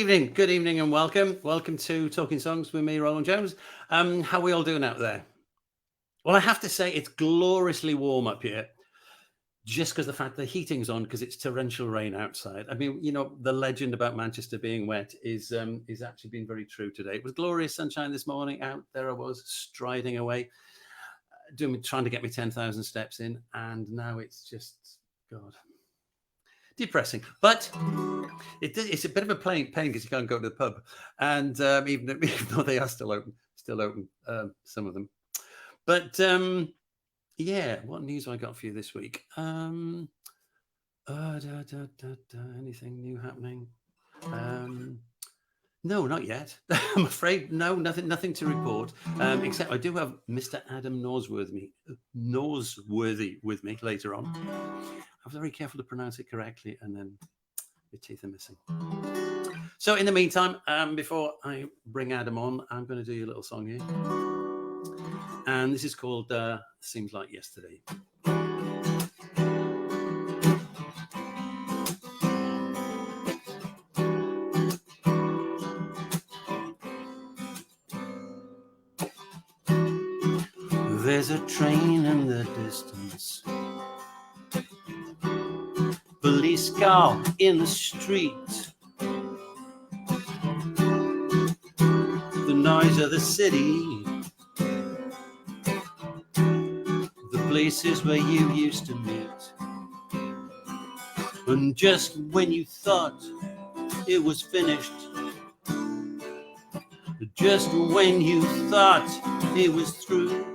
Good evening, and welcome. Welcome to Talking Songs with me, Rowland Jones. How are we all doing out there? Well, I have to say it's gloriously warm up here, just because the fact the heating's on because it's torrential rain outside. I mean, the legend about Manchester being wet is actually being very true today. It was glorious sunshine this morning. Out there I was striding away, trying to get me 10,000 steps in, and now it's just God. Depressing, but it's a bit of a pain because you can't go to the pub, and even though they are still open, some of them. But yeah, what news have I got for you this week? Anything new happening? No, not yet. I'm afraid nothing to report. Except I do have Mr. Adam Norsworthy with me later on. I'm very careful to pronounce it correctly, and then your teeth are missing. So in the meantime, before I bring Adam on, I'm going to do you a little song here. And this is called Seems Like Yesterday. There's a train in the distance, police car in the street, the noise of the city, the places where you used to meet. And just when you thought it was finished, just when you thought it was through,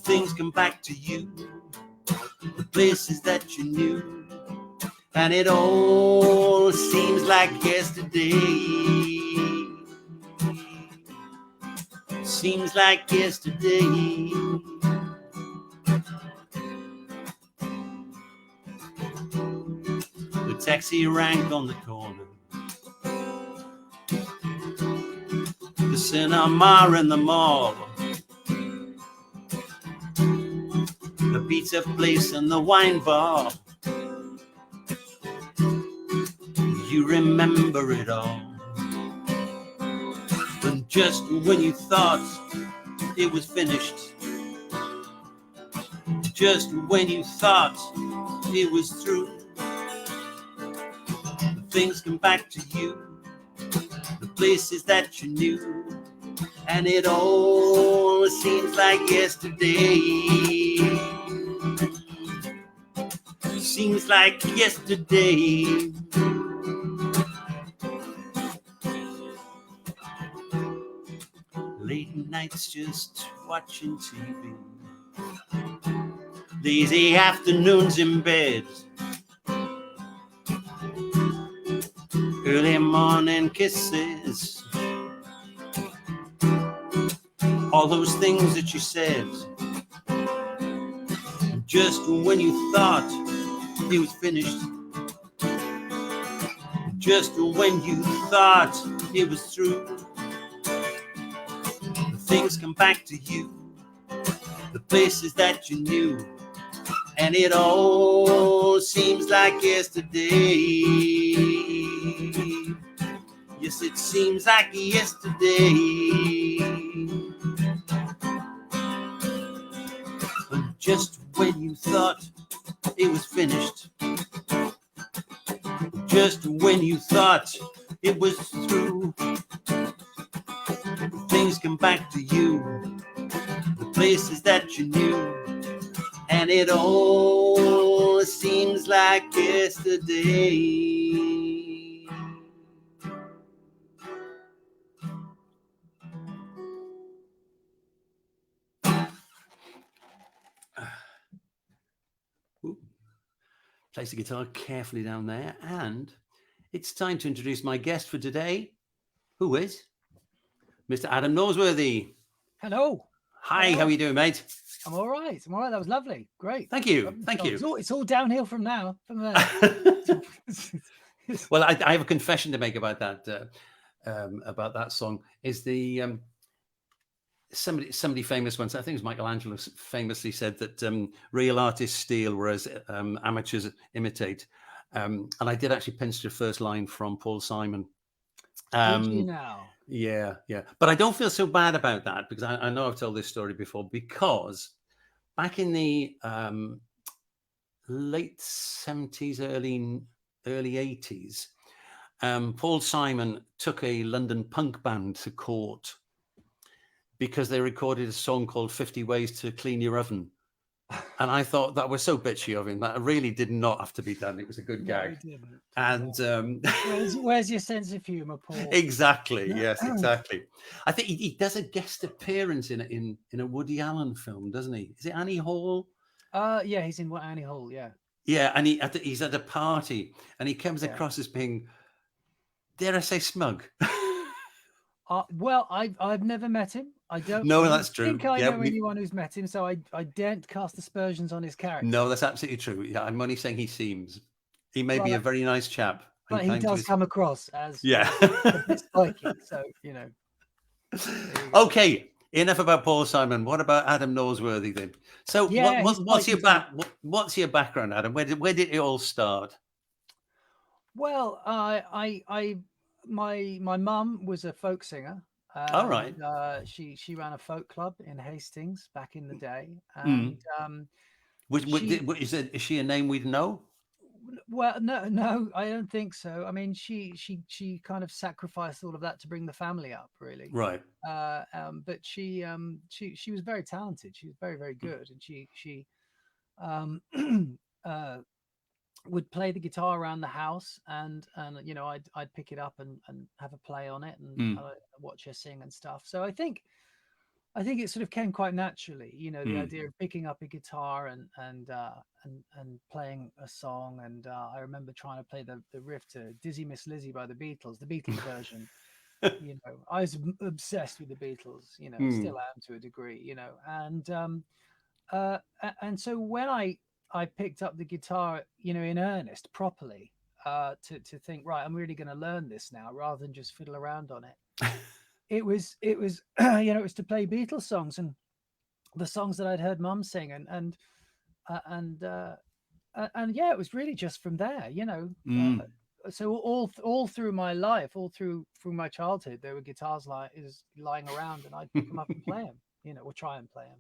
things come back to you, the places that you knew, and it all seems like yesterday. Seems like yesterday. The taxi rang on the corner, the cinema in the mall, the pizza place and the wine bar. You remember it all. And just when you thought it was finished, just when you thought it was through, things come back to you, the places that you knew, and it all seems like yesterday. Seems like yesterday. Late nights just watching TV, lazy afternoons in bed, early morning kisses, all those things that you said, just when you thought it was finished, just when you thought it was through, things come back to you, the places that you knew, and it all seems like yesterday. Yes, it seems like yesterday. And just when you thought it was finished, just when you thought it was through, things come back to you, the places that you knew, and it all seems like yesterday. Place the guitar carefully down there, and it's time to introduce my guest for today, who is Mr. Adam Norsworthy. Hello. Hi, hello. How are you doing, mate? I'm all right. That was lovely. Great. Thank you. Thank you. It's all downhill from now. From there. Well, I have a confession to make about that song. Is the somebody famous once, I think it was Michelangelo, famously said that real artists steal, whereas amateurs imitate. And I did actually pinch the first line from Paul Simon. Did you now? Yeah. But I don't feel so bad about that, because I know I've told this story before, because back in the late 70s, early 80s, Paul Simon took a London punk band to court because they recorded a song called 50 Ways to Clean Your Oven. And I thought that was so bitchy of him. That really did not have to be done. It was a good No, gag. he didn't. And No. Where's your sense of humour, Paul? exactly, yes, exactly. I think he does a guest appearance in a Woody Allen film, doesn't he? Is it Annie Hall? Yeah, he's in Annie Hall. Yeah. Yeah, and he's at a party, and he comes across as being, dare I say, smug. Well, I've never met him. I don't that's true. think I Yeah, know anyone who's met him, so I daren't cast aspersions on his character. no, that's absolutely true. Yeah, I'm only saying he seems. He may be a very nice chap, but he does come across as a bit spiky. So Okay, enough about Paul Simon. What about Adam Norsworthy then? So, what's your background, Adam? Where did it all start? Well, my mum was a folk singer. All right. She ran a folk club in Hastings back in the day, and is she a name we'd know? well, no, I don't think so. I mean, she kind of sacrificed all of that to bring the family up, really. Right. But she was very talented. She was very, very good, and she would play the guitar around the house, and I'd pick it up and have a play on it, and watch her sing and stuff. So I think it sort of came quite naturally, the idea of picking up a guitar and playing a song. And I remember trying to play the riff to Dizzy Miss Lizzy by the Beatles version. I was obsessed with the Beatles, still am to a degree, and so when I picked up the guitar, in earnest, properly, to think, right, I'm really going to learn this now, rather than just fiddle around on it. It was it was to play Beatles songs, and the songs that I'd heard Mum sing, and yeah, it was really just from there, so all through my life, all through my childhood, there were guitars lying around, and I'd pick them up and play them, or try and play them.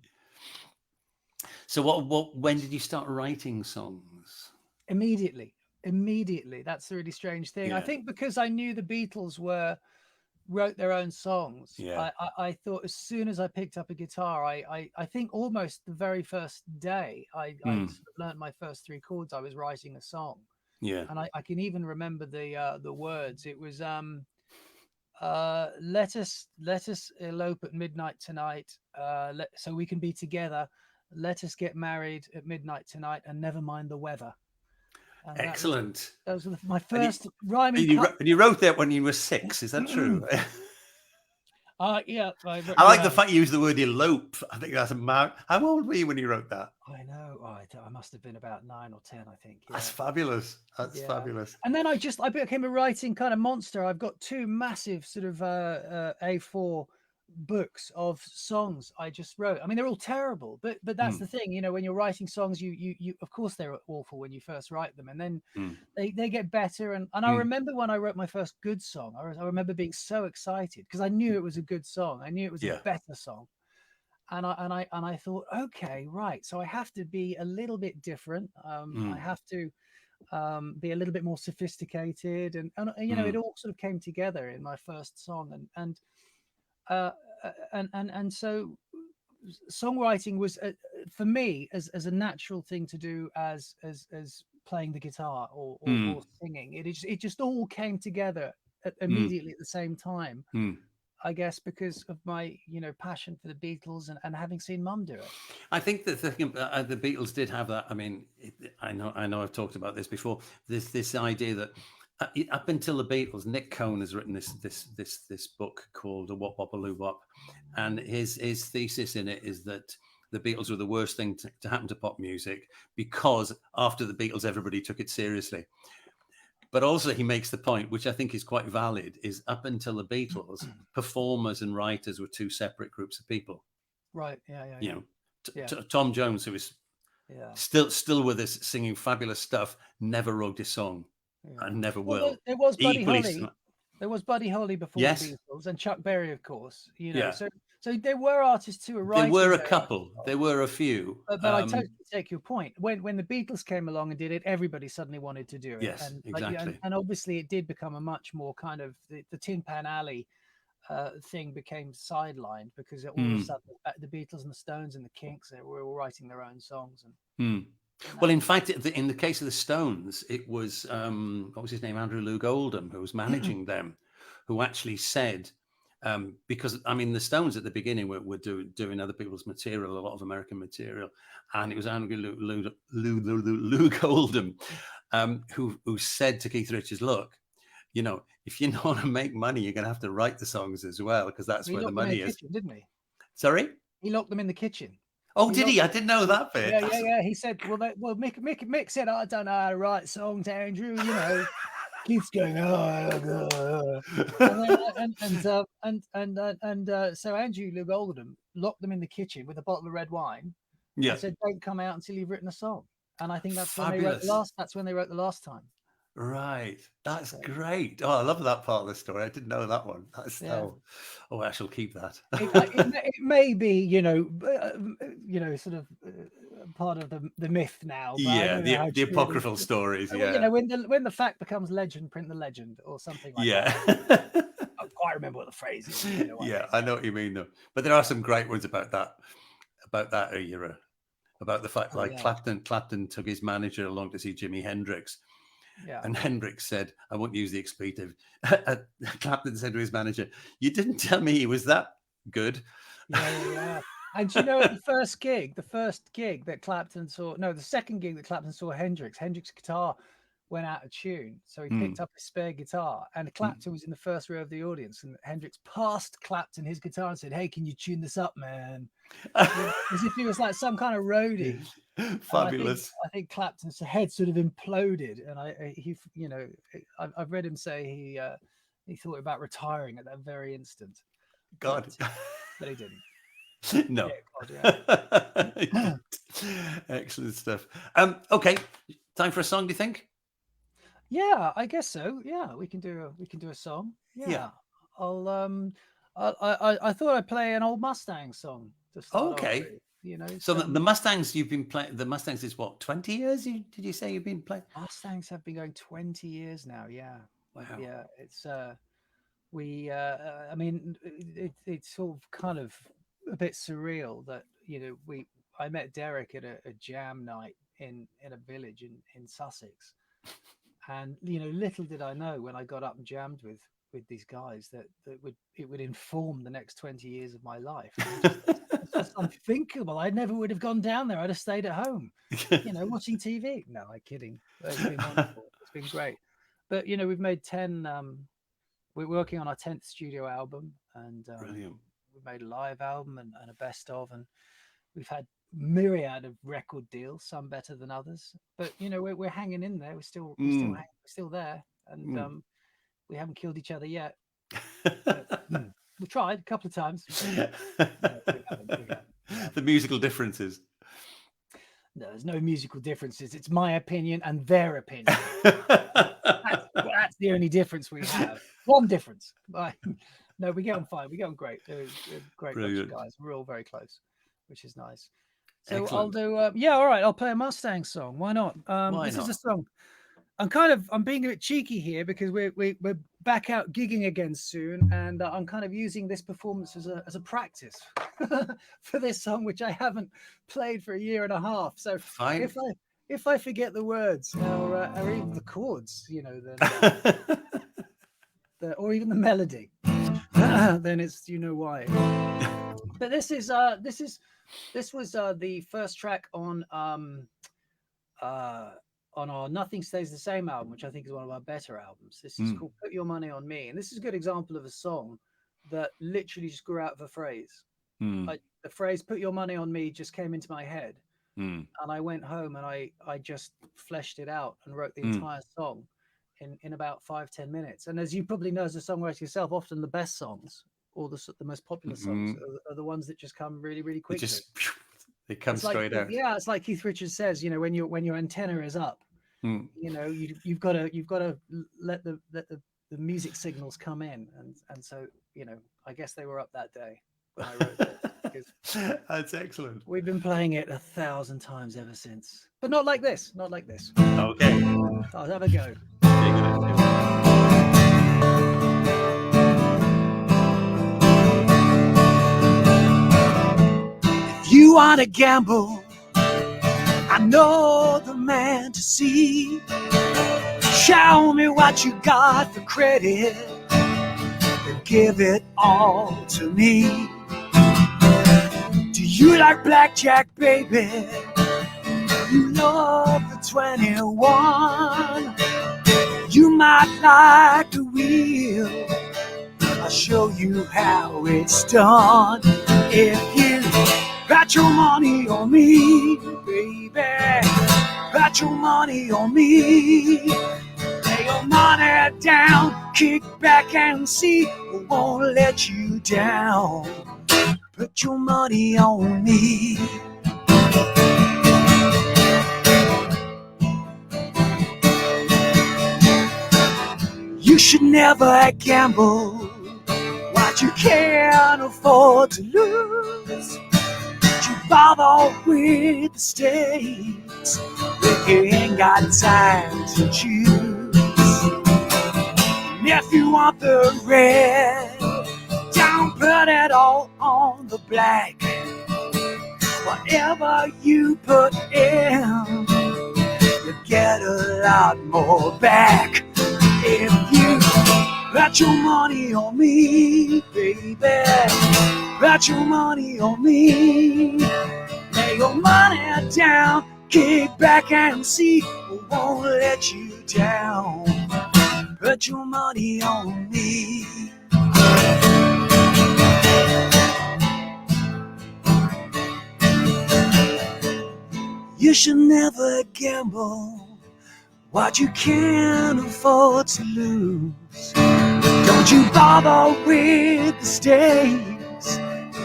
So when did you start writing songs? Immediately. That's the really strange thing. I think because I knew the Beatles wrote their own songs. Yeah. I thought as soon as I picked up a guitar, I think almost the very first day I sort of learned my first three chords, I was writing a song. Yeah. And I can even remember the words. It was let us elope at midnight tonight, so we can be together. Let us get married at midnight tonight, and never mind the weather. And excellent. That was my first rhyming. And you wrote that when you were 6. Is that true? Yeah. I like the fact you used the word elope. I think that's How old were you when you wrote that? I know. I must have been about 9 or 10, I think. Yeah. That's fabulous. That's fabulous. And then I became a writing kind of monster. I've got 2 massive sort of A4 books of songs I just wrote. I mean, they're all terrible, but that's the thing, when you're writing songs, you of course they're awful when you first write them, and then they get better. And I remember when I wrote my first good song, I remember being so excited because I knew it was a good song. I knew it was a better song. And I thought, okay, right. So I have to be a little bit different. I have to be a little bit more sophisticated, and it all sort of came together in my first song, and so songwriting was for me as a natural thing to do as playing the guitar or singing. It just all came together immediately at the same time. I guess because of my passion for the Beatles and having seen Mum do it. I think the thing about the Beatles did have that. I mean, I know I've talked about this before. This idea that up until the Beatles, Nick Cohn has written this book called Wop Wop-a-Loo Wop, and his thesis in it is that the Beatles were the worst thing to happen to pop music, because after the Beatles, everybody took it seriously. But also he makes the point, which I think is quite valid, is up until the Beatles, performers and writers were 2 separate groups of people. Right. Yeah. Tom Jones, who is Yeah. Still with us, singing fabulous stuff. Never wrote a song, Yeah. and never Well, will. there was Buddy Equally, Holly. There was Buddy Holly before the yes, Beatles, and Chuck Berry, of course. yeah. So there were artists who were There were writing a their own couple. There songs. were a few. But I totally take your point. When the Beatles came along and did it, everybody suddenly wanted to do it, Yes, and exactly. and obviously it did become a much more kind of the Tin Pan Alley thing became sidelined because all of a sudden the Beatles and the Stones and the Kinks, they were all writing their own songs. And Well, in fact, in the case of the Stones, it was what was his name, Andrew Loog Oldham, who was managing them, who actually said, because I mean, the Stones at the beginning were doing other people's material, a lot of American material, and it was Andrew Loog Oldham who said to Keith Richards, "Look, you know, if you want to make money, you're going to have to write the songs as well, because that's he where the locked them in the money is." kitchen, didn't he? Sorry? He locked them in the kitchen. Oh, did he? I didn't know that bit. Yeah. He said, "Well, Mick said, I don't know how to write songs, Andrew. You know." Keith's going, oh, so Andrew Loog Oldham locked them in the kitchen with a bottle of red wine Yeah. and said, "Don't come out until you've written a song." And I think that's when they Fabulous. wrote the last. That's when they wrote the last time. Right. That's great. Oh, I love that part of the story. I didn't know that one. That's oh, I shall keep that. It may be, sort of part of the myth now. But I don't know how the true it is. apocryphal stories. Yeah. You know, when the fact becomes legend, print the legend, or something like that. I can't quite remember what the phrase is. You know what I mean? I know what you mean though. But there are some great ones about that era. About the fact, like Clapton took his manager along to see Jimi Hendrix. Yeah. And Hendrix said, I won't use the expletive. Clapton said to his manager, "You didn't tell me he was that good." Yeah. And you know, the second gig that Clapton saw Hendrix's guitar went out of tune. So he picked up a spare guitar, and Clapton was in the first row of the audience, and Hendrix passed Clapton his guitar and said, "Hey, can you tune this up, man?" As if he was like some kind of roadie. Fabulous. I think Clapton's head sort of imploded, and I've read him say he thought about retiring at that very instant. God. But he didn't. No. Yeah. Excellent stuff. Okay, time for a song, do you think? Yeah, I guess so. Yeah, we can do a song. Yeah. I thought I'd play an old Mustang song to start off with, you know. So the Mustangs you've been playing, the Mustangs is what, 20 years? Did you say you've been playing? Mustangs have been going 20 years now. Yeah. Wow. Yeah, it's I mean, it's sort of kind of a bit surreal that, you know, I met Derek at a jam night in a village in Sussex, and you know, little did I know when I got up and jammed with these guys that it would inform the next 20 years of my life. It's just unthinkable. I never would have gone down there. I'd have stayed at home, you know, watching TV. No, I'm kidding. It's been wonderful. It's been great. But you know, we've made 10. We're working on our 10th studio album, and Brilliant. We've made a live album and a best of, and we've had myriad of record deals, some better than others. But you know, we're hanging in there. We're still there, and we haven't killed each other yet. We tried a couple of times. We haven't. The musical differences. No, there's no musical differences. It's my opinion and their opinion. That's the only difference we have. One difference. No, we get on fine. We get on great. They're a great bunch of guys. We're all very close, which is nice. So excellent. I'll do. All right. I'll play a Mustang song. Why not? This is a song. I'm being a bit cheeky here because we're back out gigging again soon, and I'm kind of using this performance as a practice for this song, which I haven't played for a year and a half. So fine. If I forget the words or even the chords, you know, then or even the melody, then it's, you know, why. But this was the first track on our Nothing Stays the Same album, which I think is one of our better albums. This is called Put Your Money on Me, and this is a good example of a song that literally just grew out of a phrase. The phrase "Put your money on me" just came into my head. And I went home and I just fleshed it out and wrote the entire song in about 5-10 minutes. And as you probably know as a songwriter yourself, often the best songs or the most popular songs are the ones that just come really, really quickly. It comes It's like, straight out. yeah, it's like Keith Richards says, you know, when your antenna is up, Hmm. you know, you've got to let the music signals come in, and so, you know, I guess they were up that day when I wrote this, because That's excellent. we've been playing it 1,000 times ever since, but not like this, not like this. Okay. I'll have a go. Take it out. If you want to gamble, I know the man to see. Show me what you got for credit, and give it all to me. Do you like blackjack, baby? You love the 21. You might like the wheel. I'll show you how it's done. If you got your money on me, baby, got your money on me. Lay your money down, kick back and see. I won't let you down. Put your money on me. You should never gamble what you can't afford to lose. You bother with the stakes if you ain't got time to choose. And if you want the red, don't put it all on the black. Whatever you put in, you get a lot more back. If you got your money on me, baby, got your money on me. Lay your money down, kick back and see. I won't let you down. Put your money on me. You should never gamble what you can't afford to lose. Don't you bother with the stakes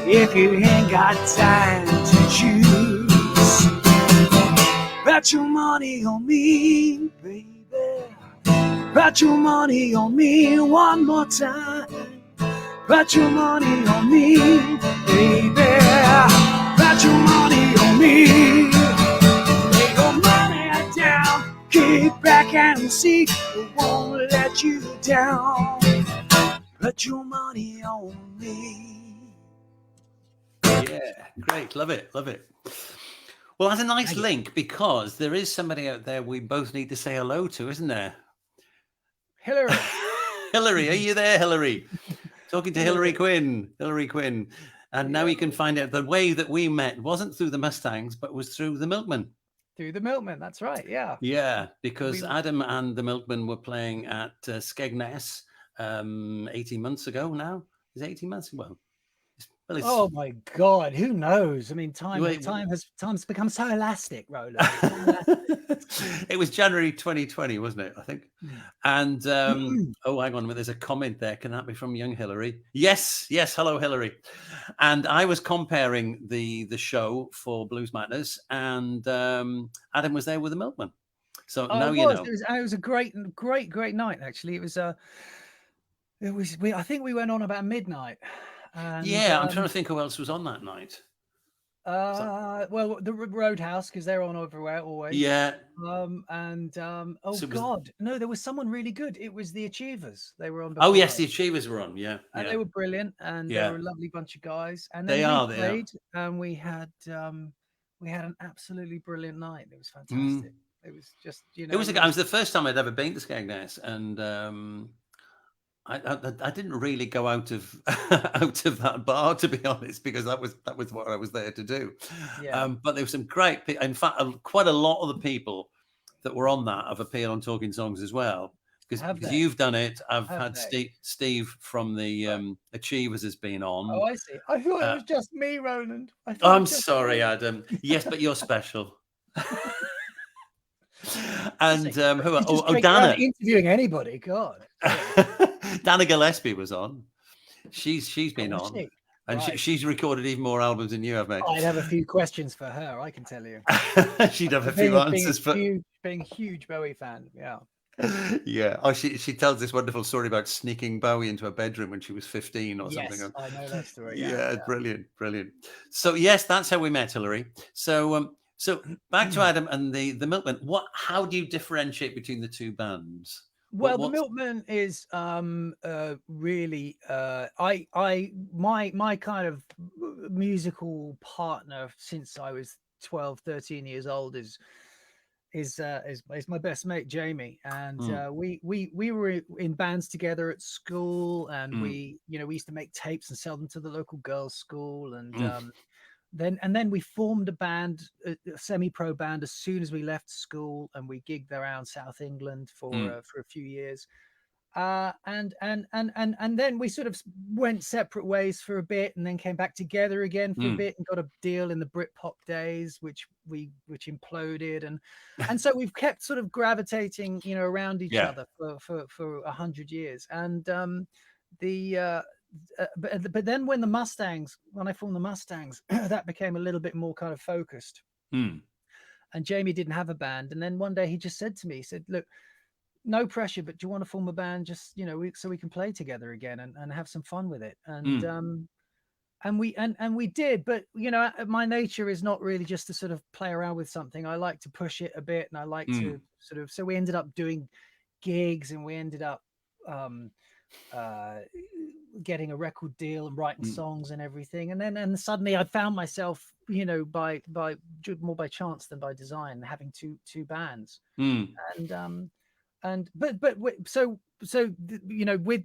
if you ain't got time to choose. Bet your money on me, baby. Bet your money on me one more time. Bet your money on me, baby. Bet your money on me. Lay your money down, kick back and see. I won't let you down. Put your money on me. Yeah, great. Love it. Love it. Well, that's a nice link, because there is somebody out there we both need to say hello to, isn't there? Hillary. Hillary, are you there, Hillary? Talking to Hillary Quinn. Hillary Quinn. And now you can find out the way that we met wasn't through the Mustangs, but was through the Milkmen. Through the Milkmen, that's right, yeah. Yeah, because Adam and the Milkmen were playing at Skegness 18 months ago now. Is it 18 months? Well, it's, oh my God, who knows? I mean, time's become so elastic, Rowland. It was January 2020, wasn't it? I think. And oh, hang on a minute. There's a comment there. Can that be from young Hillary? Yes, yes. Hello, Hillary. And I was comparing the show for Blues Matters, and Adam was there with the Milkmen. So now you know. It was a great night. Actually, I think we went on about midnight. And, yeah, I'm trying to think who else was on that night. Well, the Roadhouse, because they're on everywhere always. Yeah. God, no, there was someone really good. It was the Achievers. They were on. Oh yes, the Achievers were on. Yeah, and they were brilliant, and they were a lovely bunch of guys. And then we played, and we had an absolutely brilliant night. It was fantastic. It was just, you know, it was the first time I'd ever been to Skegness, and I didn't really go out of that bar, to be honest, because that was what I was there to do. Yeah. But there were some great, in fact, quite a lot of the people that were on that have appeared on Talking Songs as well. Because you've done it. I've had Steve from the Achievers has been on. Oh, I see. I thought it was just me, Rowland. I'm sorry, Adam. Yes, but you're special. And who else? Oh, Dana. Interviewing anybody, God. Dana Gillespie was on. She's been on. And Right. she's recorded even more albums than you have, mate. I'd have a few questions for her, I can tell you. She'd have a Being few a being answers a for. huge being a huge Bowie fan, yeah. Yeah. Oh, she tells this wonderful story about sneaking Bowie into her bedroom when she was 15 or something. Yes, I know that story, yeah, Yeah, brilliant, brilliant. So yes, that's how we met, Hilary. So back to yeah. Adam and the Milkmen. How do you differentiate between the two bands? Well, the What's Milkman is really my kind of musical partner since I was 12, 13 years old is my best mate Jamie, and mm, we were in bands together at school, and mm, we used to make tapes and sell them to the local girls' school, and mm, then we formed a band, a semi-pro band, as soon as we left school, and we gigged around South England mm, for a few years. And then we sort of went separate ways for a bit, and then came back together again for a mm. bit, and got a deal in the Britpop days, which imploded, and so we've kept sort of gravitating, around each Yeah. other for 100 years, and the but then when I formed the Mustangs, that became a little bit more kind of focused, Mm, and Jamie didn't have a band, and then one day he just said to me, he said, "Look, no pressure, but do you want to form a band, just so we can play together again and have some fun with it?" mm, And we did, but my nature is not really just to sort of play around with something. I like to push it a bit, and I like mm, to sort of, so we ended up doing gigs, and we ended up um uh getting a record deal and writing mm, songs and everything, and suddenly I found myself, more by chance than by design, having two bands. mm. And with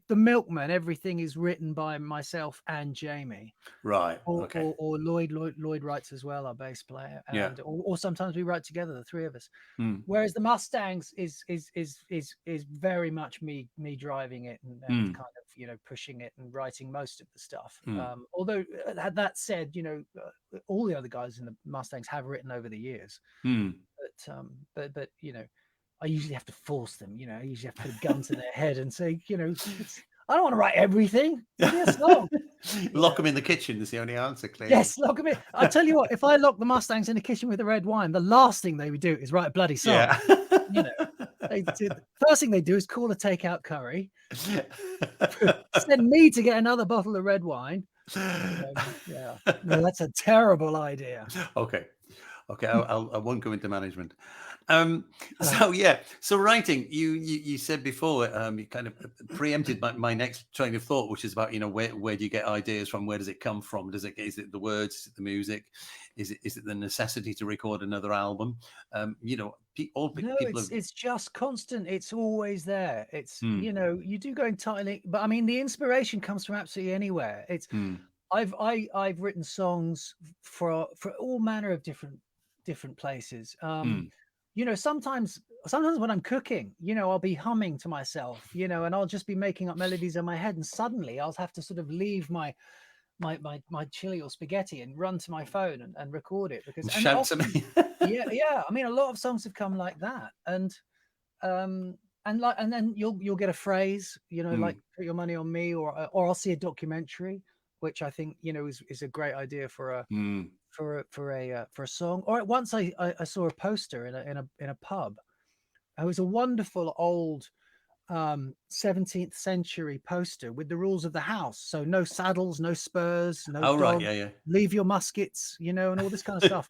the Milkman, everything is written by myself and Jamie, Right. or Okay. or Lloyd writes as well, our bass player, Yeah. and or sometimes we write together, the three of us. Mm, Whereas the Mustangs is very much me driving it, and mm, kind of pushing it and writing most of the stuff. mm, Although that said, all the other guys in the Mustangs have written over the years, mm. but I usually have to force them. I usually have to put a gun to their head and say, I don't want to write everything. Give me a song. Lock them in the kitchen is the only answer, clearly. Yes, lock them in. I'll tell you what, if I lock the Mustangs in the kitchen with the red wine, the last thing they would do is write a bloody song. Yeah. You know, the first thing they do is call a takeout curry, send me to get another bottle of red wine. Yeah, no, that's a terrible idea. Okay. Okay, I won't go into management. So yeah, so writing. You said before, you kind of preempted my next train of thought, which is about where do you get ideas from? Where does it come from? Is it the words? Is it the music? Is it the necessity to record another album? No, People have. it's just constant. It's always there. It's Mm, you do go entirely, but I mean the inspiration comes from absolutely anywhere. It's mm, I've written songs for all manner of different places. mm, Sometimes when I'm cooking, I'll be humming to myself, and I'll just be making up melodies in my head, and suddenly I'll have to sort of leave my chili or spaghetti and run to my phone and record it, because and and shout to often, me. yeah, I mean a lot of songs have come like that, um and then you'll get a phrase, like Mm, "put your money on me," or I'll see a documentary, which I think is a great idea mm. for a song. Or once I saw a poster in a pub. It was a wonderful old 17th century poster with the rules of the house. So no saddles, no spurs, no Oh right, dog, yeah, yeah. leave your muskets, and all this kind of stuff.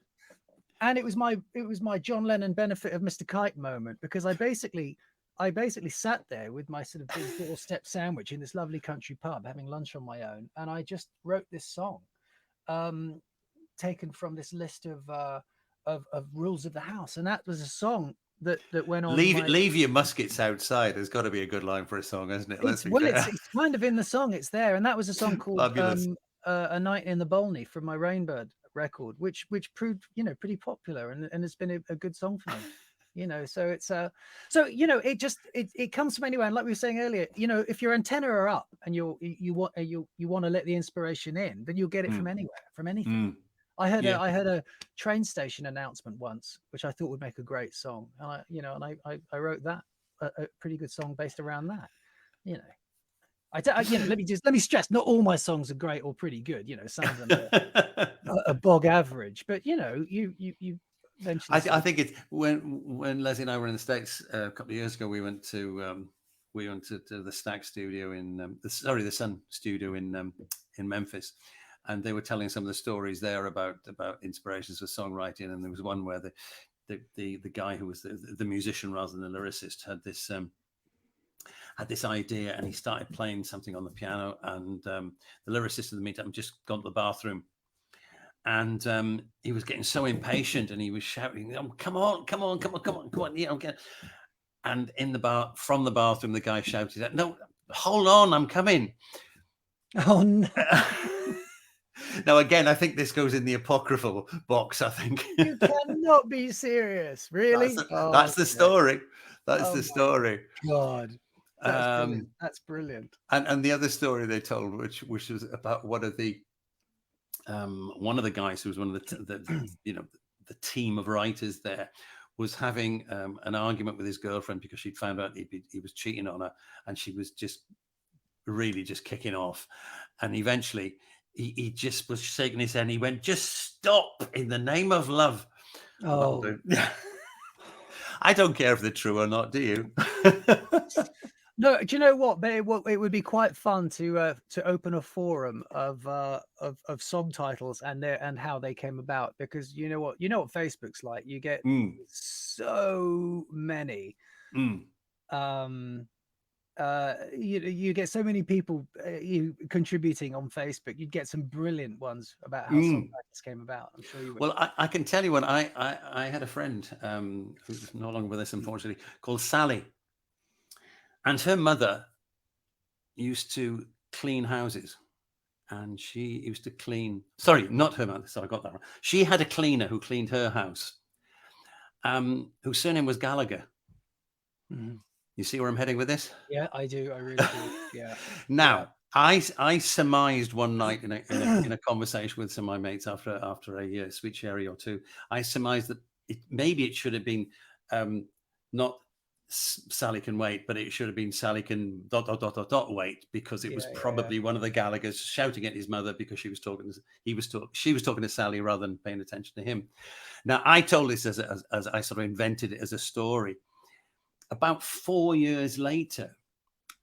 And it was my John Lennon benefit of Mr. Kite moment, because I basically sat there with my sort of big doorstep sandwich in this lovely country pub having lunch on my own, and I just wrote this song, um, taken from this list of rules of the house, and that was a song that went on Leave my. leave your muskets outside. There's got to be a good line for a song, hasn't it? Let's It's be well, fair. it's kind of in the song. It's there, and that was a song called Fabulous. "A Night in the Bolney" from my Rainbird record, which proved pretty popular, and it's been a good song for me. So it's it comes from anywhere. And like we were saying earlier, if your antenna are up and you want to let the inspiration in, then you'll get it from Mm, anywhere, from anything. mm, I yeah. heard a train station announcement once, which I thought would make a great song, and I wrote that, a pretty good song based around that, you know. let me stress, not all my songs are great or pretty good. Some of them are a bog average, but you eventually. I think it's when Leslie and I were in the States a couple of years ago, we went to the Stack studio in the Sun studio in Memphis, and they were telling some of the stories there about inspirations for songwriting, and there was one where the guy who was the musician rather than the lyricist had this idea, and he started playing something on the piano, and the lyricist in the meantime just gone to the bathroom, and he was getting so impatient, and he was shouting, "Oh, come on, and from the bathroom, the guy shouted out, "No, hold on, I'm coming." Oh no. Now, again, I think this goes in the apocryphal box, I think. You cannot be serious, really? That's the story. That's the story. God, that's brilliant. That's brilliant. And the other story they told, which was about one of the guys who was one of the team of writers there, was having an argument with his girlfriend because she'd found out he was cheating on her, and she was just really just kicking off, and eventually he just was shaking his head and he went, "Just stop, in the name of love." Oh, I don't care if they're true or not, do you? no, do you know what? But it would be quite fun to open a forum of song titles and how they came about, because you know what Facebook's like. You get so many. You get so many people contributing on Facebook. You'd get some brilliant ones about how songwriters came about. I'm sure you would. Well, I can tell you when I had a friend who's no longer with us, unfortunately, called Sally, and her mother used to clean houses, and she used to clean. Sorry, not her mother. So I got that wrong. She had a cleaner who cleaned her house, whose surname was Gallagher. You see where I'm heading with this? Yeah, I do. I really do. Yeah. Now, I surmised one night in a conversation with some of my mates after a sweet sherry or two, I surmised that maybe it should have been not Sally Can Wait, but it should have been Sally Can ... wait, because it was probably one of the Gallaghers shouting at his mother because she was talking to Sally rather than paying attention to him. Now, I told this as I sort of invented it as a story. About 4 years later,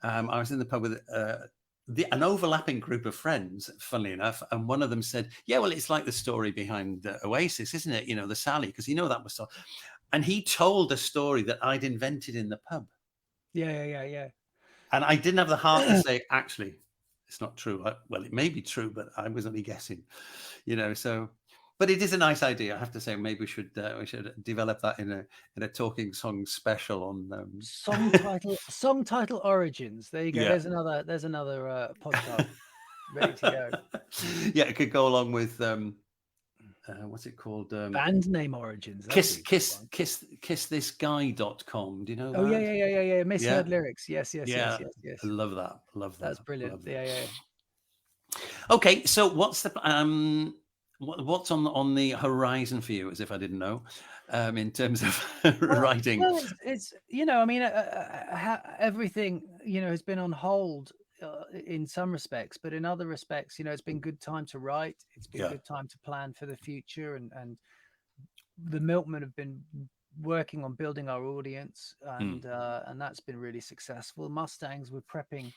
I was in the pub with an overlapping group of friends, funnily enough, and one of them said, "Yeah, well, it's like the story behind Oasis, isn't it? The Sally, because that was so." And he told a story that I'd invented in the pub. Yeah. And I didn't have the heart to say, actually, it's not true. Well, it may be true, but I was only guessing, so. But it is a nice idea, I have to say. Maybe we should develop that in a talking song special on song title origins. There you go. Yeah. There's another podcast ready to go. Yeah, it could go along with what's it called? Band name origins. Kissthisguy.com. Do you know that? Oh yeah. Misheard lyrics. Yes. I love that. That's brilliant. Yeah. Okay, so what's the what's on the horizon for you, as if I didn't know, in terms of writing? Well, it's everything has been on hold in some respects, but in other respects, it's been good time to write. It's been good time to plan for the future, and the Milkmen have been working on building our audience, and that's been really successful. Mustangs, we're prepping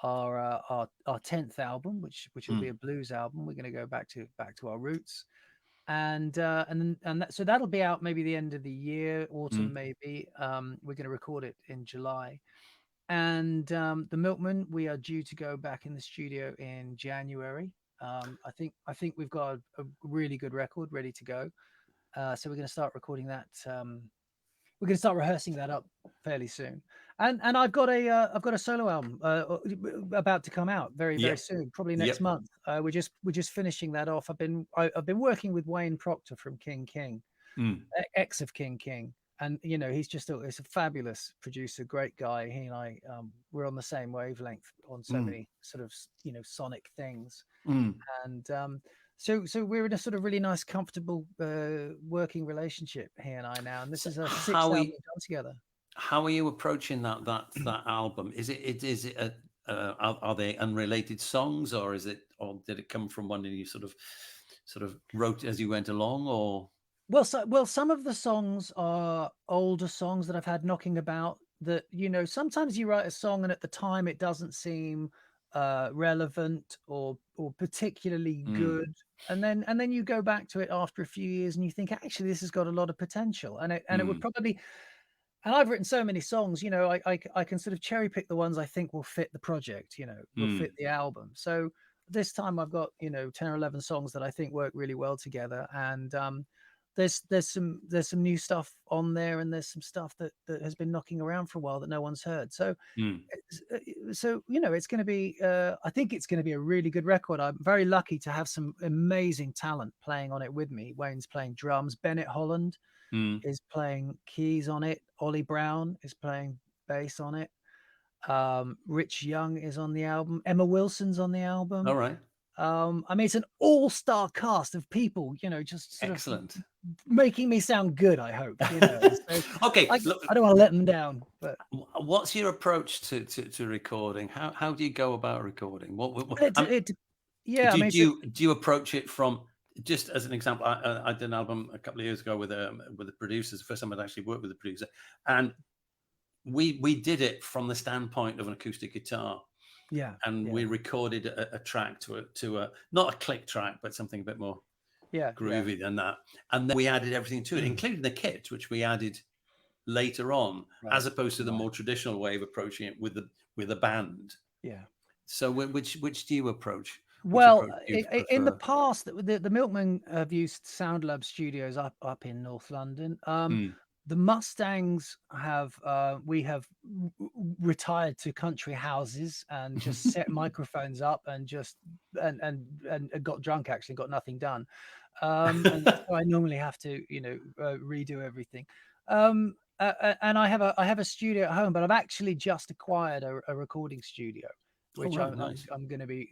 our 10th album, which will be a blues album. We're going to go back to our roots, and so that'll be out maybe the end of the year, autumn maybe. We're going to record it in July, and the Milkmen, we are due to go back in the studio in January. I think we've got a really good record ready to go, so we're going to start recording that. We're going to start rehearsing that up fairly soon, and I've got a solo album about to come out very soon, probably next month. We're just finishing that off. I've been working with Wayne Proctor from King, ex of King, and he's a fabulous producer, great guy. He and I we're on the same wavelength on so many sort of sonic things, and So we're in a sort of really nice, comfortable working relationship, he and I now, and this is our 6th album we've done together. How are you approaching that album? Is it are they unrelated songs, or is it, or did it come from one and you sort of wrote as you went along, or? Well, some of the songs are older songs that I've had knocking about that, sometimes you write a song and at the time it doesn't seem relevant or particularly Mm, good. And then you go back to it after a few years and you think, actually, this has got a lot of potential. And it would mm, probably, and I've written so many songs, I can sort of cherry pick the ones I think will fit the project, will fit mm, the album. So this time I've got, 10 or 11 songs that I think work really well together. And there's some new stuff on there, and there's some stuff that has been knocking around for a while that no one's heard. So mm. it's going to be, I think it's going to be a really good record. I'm very lucky to have some amazing talent playing on it with me. Wayne's playing drums. Bennett Holland Mm. is playing keys on it. Ollie Brown is playing bass on it. Rich Young is on the album. Emma Wilson's on the All album. right. I mean, it's an all-star cast of people, just sort of Excellent. making me sound good, I hope. So Okay. I, Look, I don't want to let them down, but what's your approach to recording? How do you go about recording? yeah, I mean, Do you approach it from, just as an example? I did an album a couple of years ago with the producers. The first time I'd actually worked with a producer, and we did it from the standpoint of an acoustic guitar, yeah, and yeah, we recorded a track to a not a click track, but something a bit more yeah, yeah. groovy than that, and then we added everything to it, including the kit, which we added later on, as Right, opposed to the right, more traditional way of approaching it with a band. yeah. So which do you approach? Which Well, approach do you in the prefer? past, the Milkmen have used SoundLab Studios up in North London. Mm. The Mustangs have we have retired to country houses and just set microphones up and just and got drunk, actually got nothing done. And so I normally have to redo everything. And I have a studio at home, but I've actually just acquired a recording studio, Oh, which right, I'm nice. I'm going to be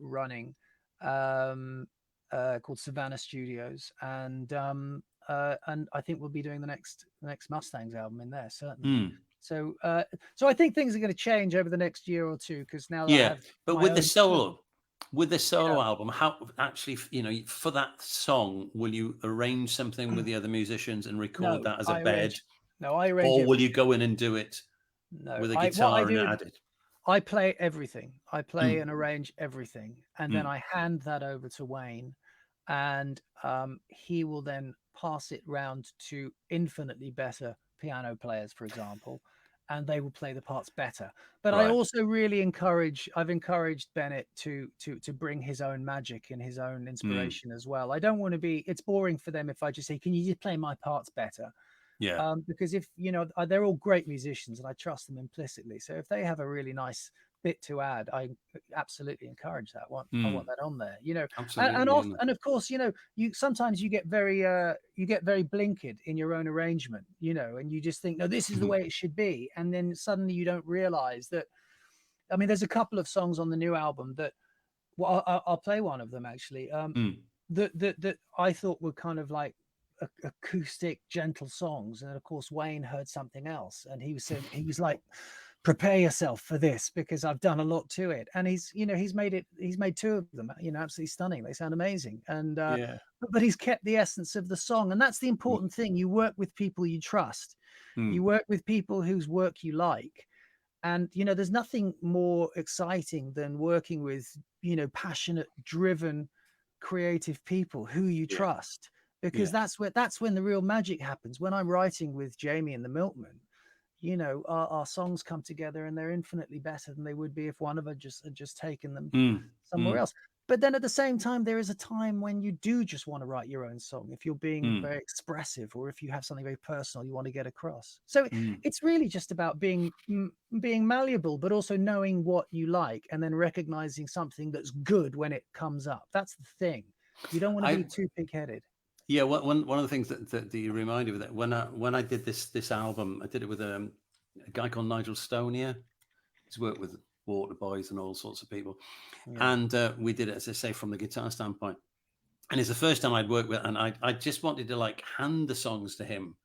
running, um, called Savannah Studios, and I think we'll be doing the next Mustangs album in there, certainly. Mm. So I think things are going to change over the next year or two, because now that I Yeah, have but my own stuff. with the Yeah. solo album, how actually, for that song, will you arrange something with the other musicians and record No, that as a I bed, arrange. No, I arrange or will you everything. go in and do it No, with a I what I guitar and do. add it? I play everything. I play Mm, and arrange everything, and then mm, I hand that over to Wayne, and he will then pass it round to infinitely better piano players, for example, and they will play the parts better. But I right. also I've encouraged Bennett to bring his own magic and his own Mm, inspiration as well. I don't want to be. It's boring for them if I just say, "Can you just play my parts better?" yeah. Because if they're all great musicians and I trust them implicitly. So if they have a really nice bit to add, I absolutely encourage that. I want Mm, that on there. And absolutely. off and of course, you sometimes you get very blinkered in your own arrangement, and you just think, no, this is the Mhm, way it should be, and then suddenly you don't realize that. I mean, there's a couple of songs on the new album that, well, I'll play one of them actually. mm, That I thought were kind of like acoustic, gentle songs, and of course Wayne heard something else, and he was like, "Prepare yourself for this because I've done a lot to it." And he's made two of them, absolutely stunning. They sound amazing, and yeah. but he's kept the essence of the song, and that's the Mm, important thing. You work with people you trust. You mm, work with people whose work you like. And there's nothing more exciting than working with passionate, driven, creative people who you yeah, trust, because yeah. that's when the real magic happens. When I'm writing with Jamie and the Milkmen, our songs come together and they're infinitely better than they would be if one of us had just taken them Mm, somewhere mm, else. But then at the same time, there is a time when you do just want to write your own song, if you're being mm, very expressive, or if you have something very personal you want to get across. So mm. it's really just about being malleable, but also knowing what you like, and then recognizing something that's good when it comes up. That's the thing. You don't want to be I too pig-headed. Yeah, one of the things that you reminded me, that when I did this album, I did it with a guy called Nigel Stonier. He's worked with Water Boys and all sorts of people, Yeah. and we did it, as I say, from the guitar standpoint. And it's the first time I'd worked with, and I just wanted to like hand the songs to him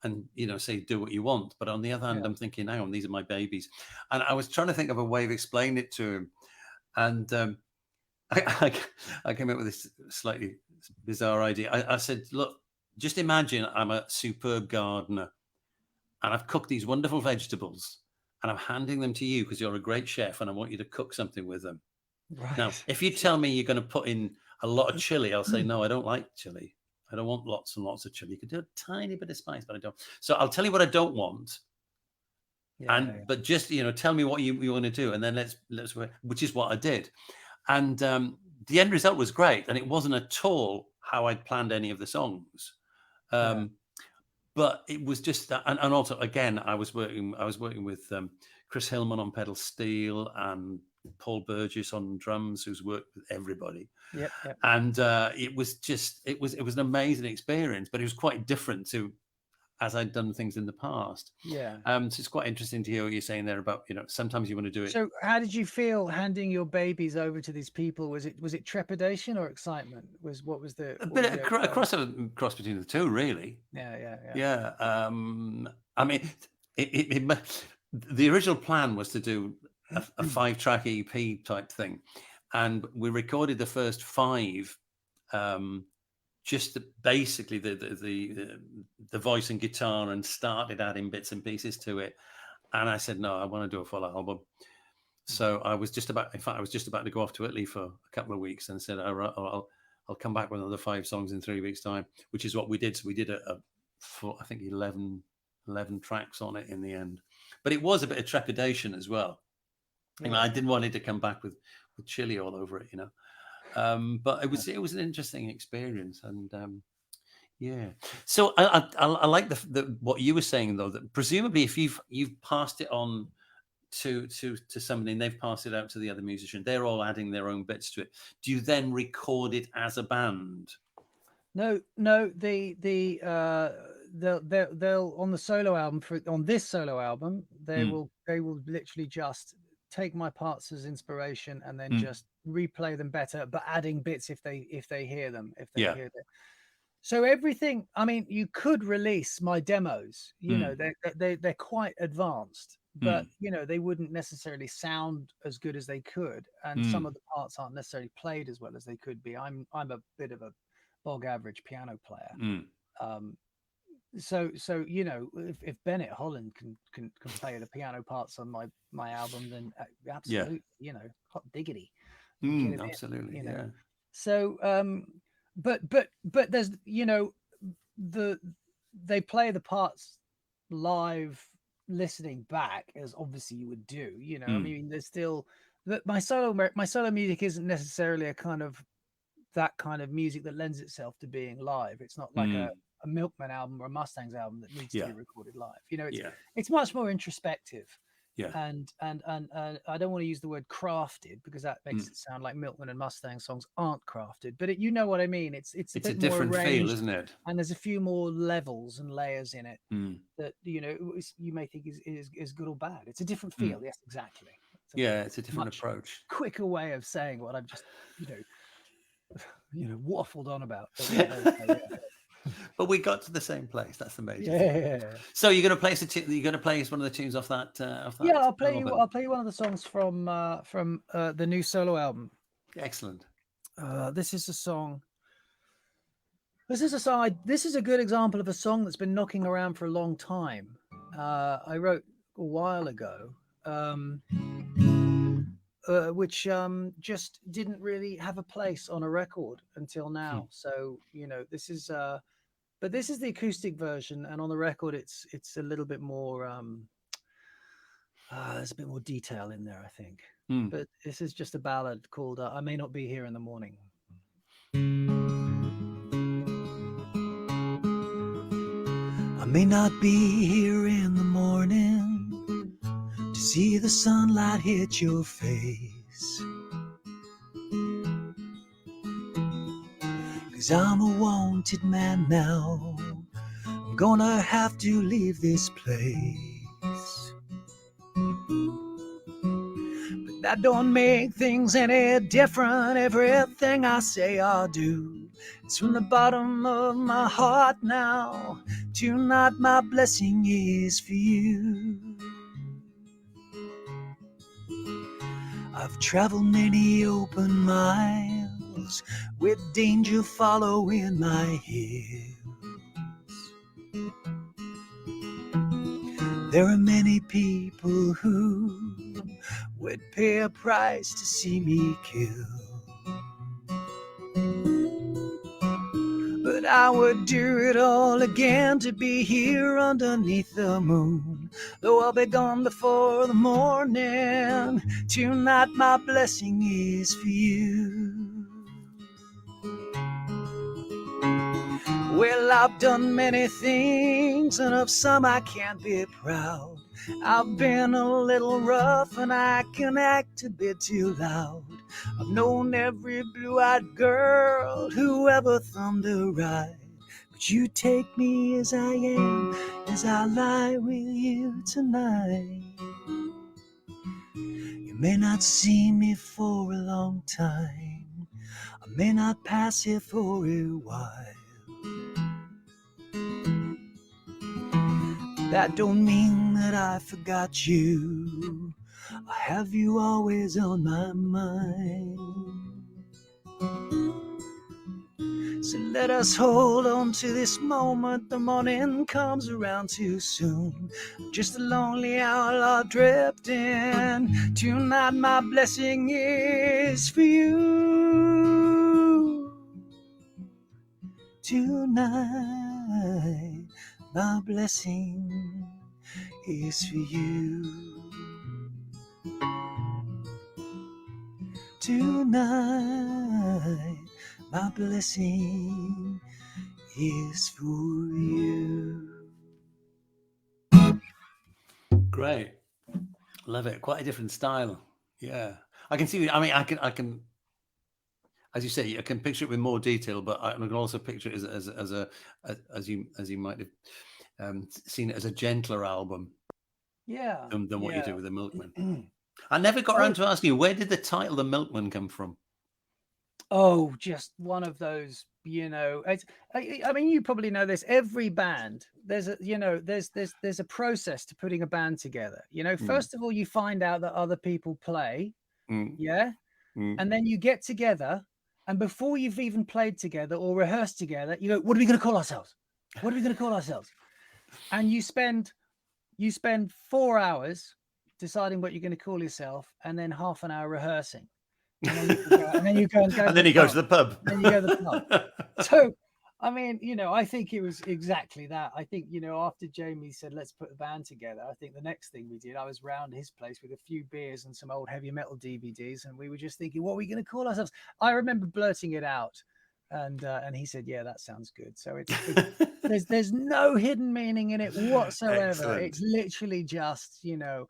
and say do what you want. But on the other hand, Yeah. I'm thinking, hang on, these are my babies. And I was trying to think of a way of explaining it to him. And I came up with this slightly bizarre idea. I said, look, just imagine I'm a superb gardener and I've cooked these wonderful vegetables and I'm handing them to you because you're a great chef and I want you to cook something with them. Now, Right. if you tell me you're going to put in a lot of chili, I'll say, no, I don't like chili. I don't want lots and lots of chili. You could do a tiny bit of spice, but I don't. So I'll tell you what I don't want. Yeah. But just, tell me what you want to do. And then let's work, which is what I did. And the end result was great. And it wasn't at all how I'd planned any of the songs. Yeah. But it was just that, and also again, I was working with Chris Hillman on pedal steel and Paul Burgess on drums, who's worked with everybody. Yep. Yep. And it was an amazing experience, but it was quite different to as I'd done things in the past. Yeah. So it's quite interesting to hear what you're saying there about, sometimes you want to do it. So how did you feel handing your babies over to these people? Was it trepidation or excitement? What was the A what bit was of a cross between the two, really. Yeah. Yeah. I mean, the original plan was to do a 5-track EP type thing, and we recorded the first 5, just basically the voice and guitar, and started adding bits and pieces to it. And I said, no, I want to do a full album. So I was just about to go off to Italy for a couple of weeks, and said, I'll come back with another 5 songs in 3 weeks' time, which is what we did. So we did I think 11 tracks on it in the end. But it was a bit of trepidation as well. Yeah. I didn't want it to come back with chili all over it, but it was an interesting experience. And yeah. So I like the what you were saying, though, that presumably if you've passed it on to somebody and they've passed it out to the other musician, they're all adding their own bits to it. Do you then record it as a band? No, they'll on the solo album on this solo album, they will literally just take my parts as inspiration and then just replay them better, but adding bits if they hear them, hear them. So everything, I mean, you could release my demos, they're quite advanced, but they wouldn't necessarily sound as good as they could, and some of the parts aren't necessarily played as well as they could be. I'm a bit of a bog average piano player. So if Bennett Holland can play the piano parts on my album, then absolutely, hot diggity. Absolutely, yeah. So but there's they play the parts live, listening back, as obviously you would do. I mean, there's still my solo music isn't necessarily that kind of music that lends itself to being live. It's not like a Milkman album or a Mustangs album that needs to be recorded live. It's much more introspective. Yeah. And I don't want to use the word crafted, because that makes it sound like Milkman and Mustang songs aren't crafted. But you know what I mean. It's a different feel, isn't it? And there's a few more levels and layers in it that you may think is good or bad. It's a different feel. Yes, exactly. It's a different approach. Quicker way of saying what I've just waffled on about. But we got to the same place. That's the major thing. Yeah. So you're going to play us one of the tunes off that. Yeah, I'll play you one of the songs from the new solo album. Excellent. This is a song. This is a good example of a song that's been knocking around for a long time. I wrote a while ago, which just didn't really have a place on a record until now. So this is but this is the acoustic version, and on the record it's a little bit more there's a bit more detail in there, I think. But this is just a ballad called I May Not Be Here in the Morning. I may not be here in the morning to see the sunlight hit your face, 'cause I'm a wanted man now. I'm gonna have to leave this place. But that don't make things any different. Everything I say or do It's from the bottom of my heart now. Tonight my blessing is for you. I've traveled many open miles with danger following my heels. There are many people who would pay a price to see me killed. But I would do it all again to be here underneath the moon. Though I'll be gone before the morning, tonight my blessing is for you. Well, I've done many things, and of some I can't be proud. I've been a little rough, and I can act a bit too loud. I've known every blue-eyed girl who ever thumbed a ride. But you take me as I am, as I lie with you tonight. You may not see me for a long time, I may not pass here for a while. That don't mean that I forgot you. I have you always on my mind. So let us hold on to this moment. The morning comes around too soon. Just a lonely outlaw drifting. Tonight my blessing is for you. Tonight my blessing is for you. Tonight my blessing is for you. Great. Love it. Quite a different style. Yeah. I can see, I mean, I can, as you say, I can picture it with more detail, but I can also picture it as you might have seen it as a gentler album Yeah. than what you Yeah. do with The Milkman. I never got around to asking you, where did the title The Milkman come from? Oh, just one of those, you know. I mean, you probably know this. Every band, there's a, you know, there's a process to putting a band together. You know, first of all, you find out that other people play, Mm, yeah, mm. and then you get together, and before you've even played together or rehearsed together, you go, "What are we going to call ourselves? What are we going to call ourselves?" And you spend 4 hours deciding what you're going to call yourself, and then half an hour rehearsing. And then you go and And then you go to the pub. then you go to the pub. So, I mean, you know, I think it was exactly that. I think, you know, after Jamie said, let's put a band together, I think the next thing we did, I was round his place with a few beers and some old heavy metal DVDs. And we were just thinking, what are we going to call ourselves? I remember blurting it out. And he said, yeah, that sounds good. So there's no hidden meaning in it whatsoever. Excellent. It's literally just, you know,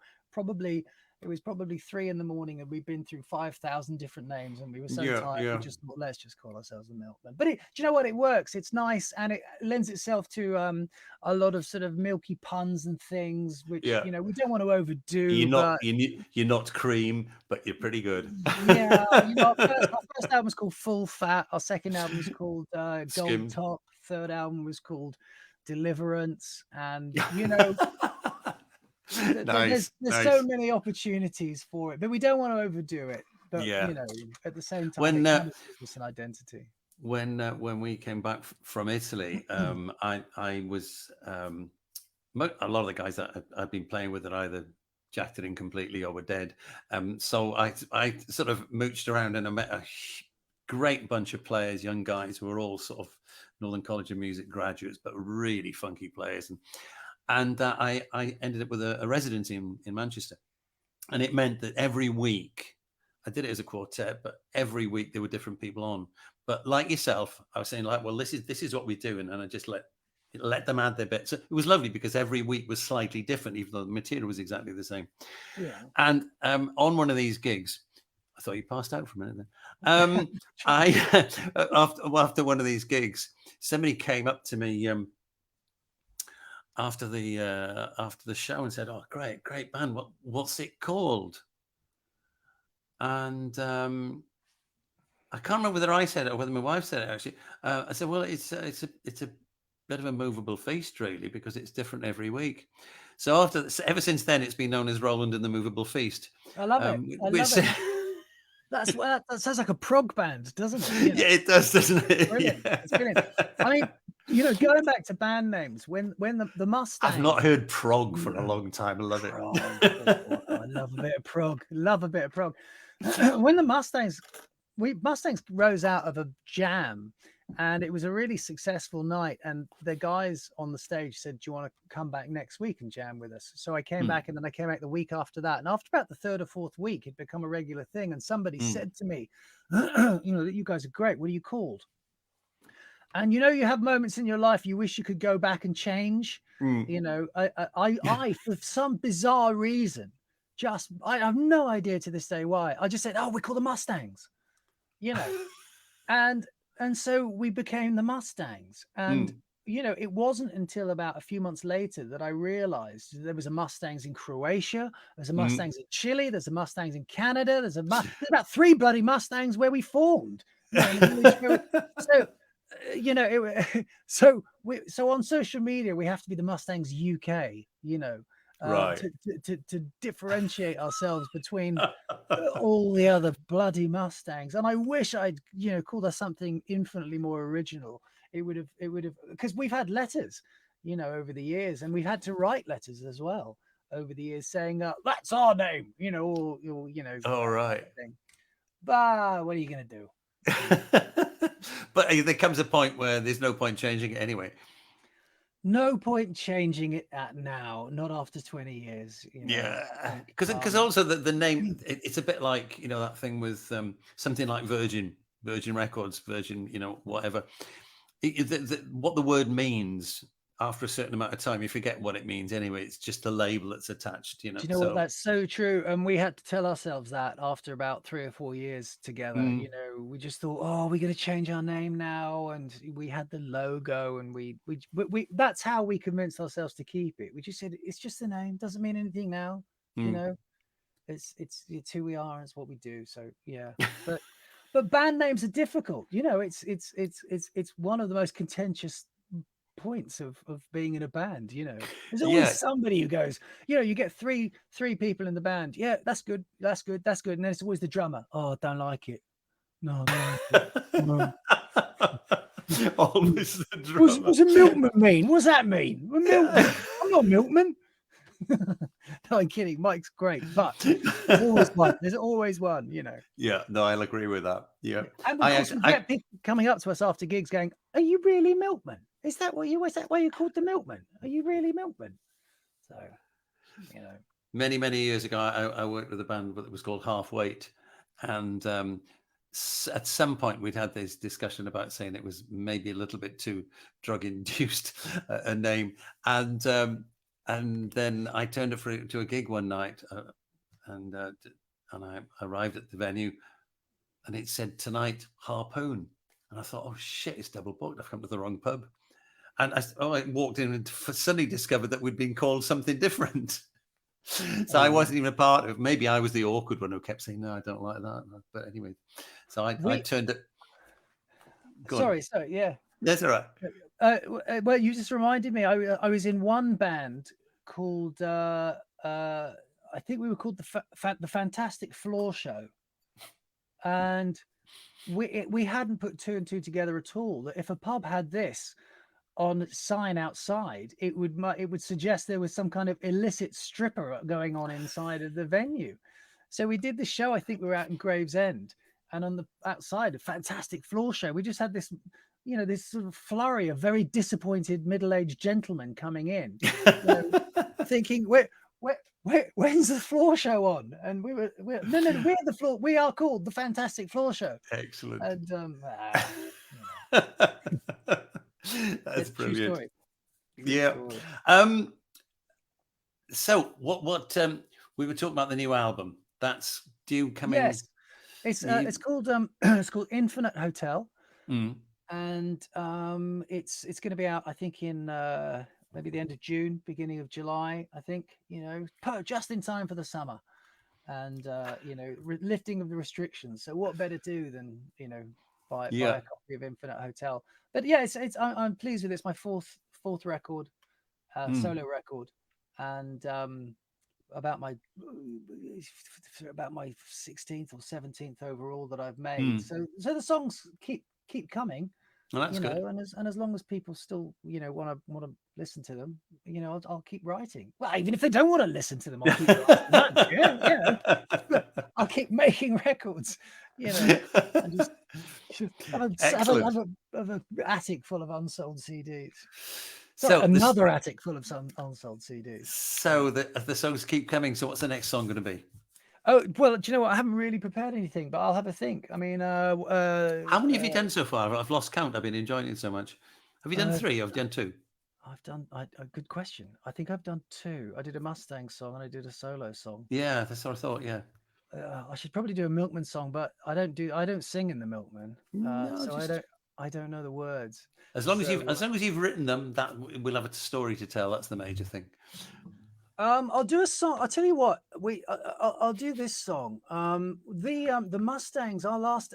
it was probably 3 a.m. and we'd been through 5,000 different names and we were so tired. We just thought, let's just call ourselves the Milkman. But do you know what? It works. It's nice. And it lends itself to a lot of sort of milky puns and things, which, you know, we don't want to overdo. You're not cream, but you're pretty good. Yeah. You know, our first album was called Full Fat. Our second album was called Gold Top. Third album was called Deliverance. And, you know, Nice. There's so many opportunities for it, but we don't want to overdo it. But you know, at the same time, it kind of gives us an identity. When we came back from Italy, I was a lot of the guys that I'd been playing with had either jacked it in completely or were dead. So I sort of mooched around and I met a great bunch of players, young guys who were all sort of Northern College of Music graduates, but really funky players. And I ended up with a residency in Manchester. And it meant that every week, I did it as a quartet, but every week there were different people on. But like yourself, I was saying like, well, this is what we do. And I just let them add their bit. So it was lovely because every week was slightly different, even though the material was exactly the same. Yeah. And on one of these gigs, I thought you passed out for a minute then. After one of these gigs, somebody came up to me after the show and said, "Oh, great band. What's it called?" And I can't remember whether I said it or whether my wife said it actually. I said, well, it's a bit of a movable feast really because it's different every week. So ever since then, it's been known as Rowland and the Movable Feast. I love it. I Which love it. That's what that sounds like a prog band, doesn't it? You know? yeah, it does, doesn't it? Brilliant. Yeah. It's brilliant. I mean, going back to band names, when the Mustangs. I've not heard prog for a long time. I love it. Prog. Oh, I love a bit of prog. Love a bit of prog. When the Mustangs rose out of a jam, and it was a really successful night, and the guys on the stage said, do you want to come back next week and jam with us? So I came back, and then I came back the week after that, and after about the third or fourth week, it'd become a regular thing, and somebody said to me, you guys are great, what are you called? And you have moments in your life you wish you could go back and change. I for some bizarre reason, I have no idea to this day why. I just said, oh, we call the Mustangs, and so we became the Mustangs. And it wasn't until about a few months later that I realized there was a Mustangs in Croatia, there's a Mustangs in Chile, there's a Mustangs in Canada, there's about 3 bloody Mustangs where we formed. So so on social media we have to be the Mustangs UK, Right. to differentiate ourselves between all the other bloody Mustangs. And I wish I'd called us something infinitely more original. It would have because we've had letters over the years, and we've had to write letters as well over the years saying that's our name, or All right. but what are you gonna do? But there comes a point where there's no point changing it anyway. No point changing it now, not after 20 years. Yeah, because also the name, it's a bit like that thing with something like Virgin Records, Virgin, whatever. What the word means after a certain amount of time, you forget what it means anyway. It's just a label that's attached. Do you know what? That's so true. And we had to tell ourselves that after about 3 or 4 years together. We just thought, oh, we're going to change our name now, and we had the logo, and we that's how we convinced ourselves to keep it. We just said it's just a name, doesn't mean anything now. It's who we are, and it's what we do. So yeah, but band names are difficult. It's one of the most contentious points of being in a band. There's always somebody who goes, you get three people in the band. Yeah, that's good, and then it's always the drummer. Oh, I don't like it. No. Always the drummer. What's a milkman mean? What's that mean? I'm not a milkman. No, I'm kidding. Mike's great, but there's always one. Yeah, no, I'll agree with that. Yeah, and of course, we get people coming up to us after gigs going, "Are you really Milkman? Is that why you're called the Milkman? Are you really Milkman?" So, many years ago, I worked with a band that was called Half Weight, and at some point we'd had this discussion about saying it was maybe a little bit too drug induced a name, and then I turned up to a gig one night, and I arrived at the venue, and it said tonight Harpoon, and I thought, oh shit, it's double booked. I've come to the wrong pub, and I walked in and suddenly discovered that we'd been called something different. So I wasn't even a part of. Maybe I was the awkward one who kept saying, no, I don't like that. But anyway, so I turned it. Sorry, yeah. That's all right. Well, you just reminded me. I was in one band called I think we were called the Fantastic Floor Show, and we hadn't put 2 and 2 together at all. That if a pub had this on sign outside, it would suggest there was some kind of illicit stripper going on inside of the venue. So we did the show. I think we were out in Gravesend, and on the outside, a Fantastic Floor Show. We just had this, this sort of flurry of very disappointed middle-aged gentlemen coming in, thinking, when's the floor show on? And we're the floor. We are called the Fantastic Floor Show. Excellent. And that's brilliant. Story. Yeah. So what we were talking about the new album that's due coming. Yes, it's called Infinite Hotel, and it's going to be out, I think, in maybe the end of June, beginning of July. I think just in time for the summer. and lifting of the restrictions. So what better do than buy Yeah. a copy of Infinite Hotel? But yeah, I'm pleased with it. It's my fourth record, solo record, and about my 16th or 17th overall that I've made. So the songs keep coming. Well, that's good. And as long as people still want to listen to them, I'll keep writing. Well, even if they don't want to listen to them, I'll keep writing. I'll keep making records, and just have an attic full of unsold CDs. Sorry, another attic full of some unsold CDs. So the songs keep coming. So what's the next song going to be? Oh, well, do you know what? I haven't really prepared anything, but I'll have a think. I mean, how many have you done so far? I've lost count. I've been enjoying it so much. Have you done 3? I've done 2. I've done a good question. I think I've done 2. I did a Mustang song and I did a solo song. Yeah, that's what I thought. Yeah. I should probably do a Milkman song, but I don't sing in the Milkman, I don't know the words. As long as you've written them, that we'll have a story to tell. That's the major thing. I'll do a song. I'll tell you what. I'll do this song. The Mustangs. Our last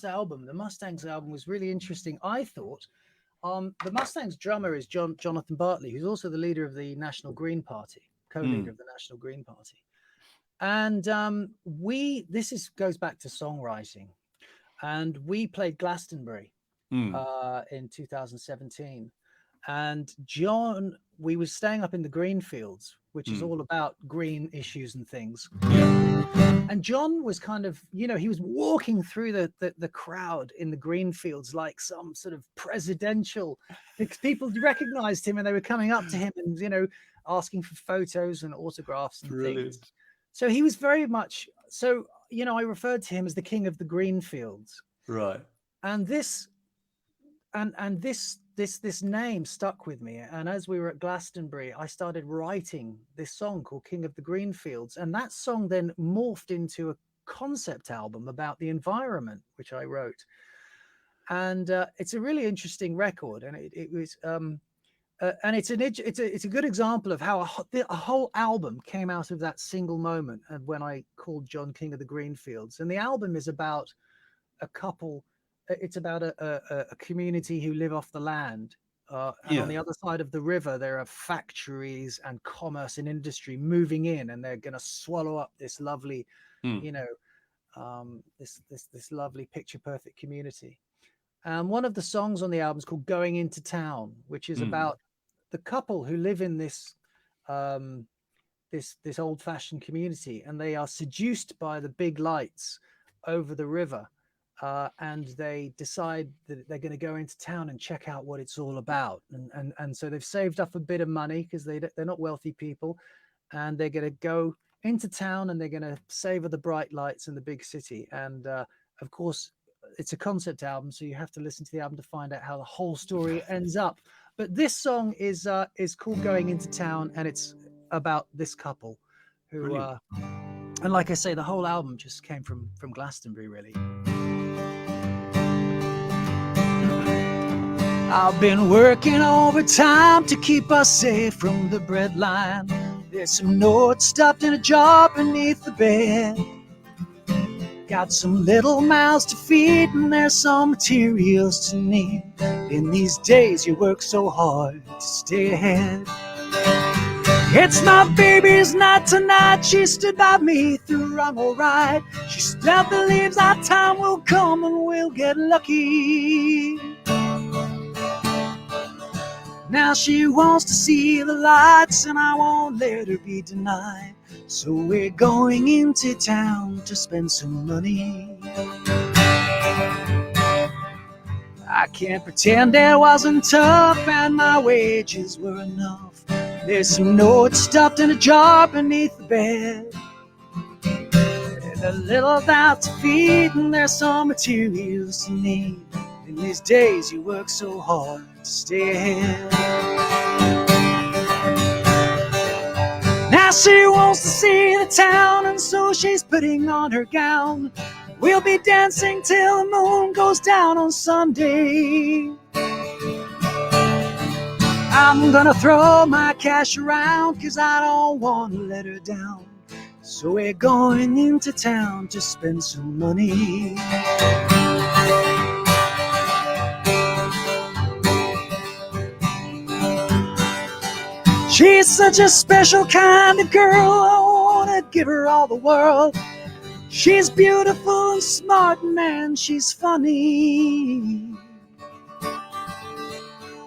album, the Mustangs album, was really interesting. I thought. The Mustangs drummer is Jonathan Bartley, who's also the leader of the National Green Party, co-leader of the National Green Party. And goes back to songwriting, and we played Glastonbury in 2017, and John, we were staying up in the green fields, which is all about green issues and things. And John was kind of, he was walking through the crowd in the green fields like some sort of presidential, because people recognized him and they were coming up to him and asking for photos and autographs and things. So he was very much so, I referred to him as the king of the green fields. Right. And this name stuck with me. And as we were at Glastonbury, I started writing this song called King of the Green Fields. And that song then morphed into a concept album about the environment, which I wrote. And it's a really interesting record. And it was and it's a good example of how a whole album came out of that single moment when I called John King of the Green Fields. And the album is about a couple. It's about a community who live off the land. And on the other side of the river, there are factories and commerce and industry moving in, and they're going to swallow up this lovely, this lovely picture perfect community. And one of the songs on the album is called Going Into Town, which is about the couple who live in this this old-fashioned community, and they are seduced by the big lights over the river, and they decide that they're going to go into town and check out what it's all about. And so they've saved up a bit of money because they're not wealthy people, and they're going to go into town and they're going to savor the bright lights in the big city. And of course, it's a concept album, so you have to listen to the album to find out how the whole story ends up. But this song is called Going Into Town, and it's about this couple who and like I say, the whole album just came from Glastonbury, really. I've been working overtime to keep us safe from the breadline. There's some notes stuffed in a jar beneath the bed. Got some little mouths to feed, and there's some materials to need. In these days you work so hard to stay ahead. It's my baby's night tonight. She stood by me through I'm alright. She still believes our time will come and we'll get lucky. Now she wants to see the lights, and I won't let her be denied. So we're going into town to spend some money. I can't pretend it wasn't tough and my wages were enough. There's some notes stuffed in a jar beneath the bed. There's a little doubt to feed, and there's some materials to need. In these days you work so hard to stay ahead. Now she wants to see the town, and so she's putting on her gown. We'll be dancing till the moon goes down on Sunday. I'm gonna throw my cash around, 'cause I don't want to let her down. So we're going into town to spend some money. She's such a special kind of girl, I wanna give her all the world. She's beautiful and smart, man, she's funny.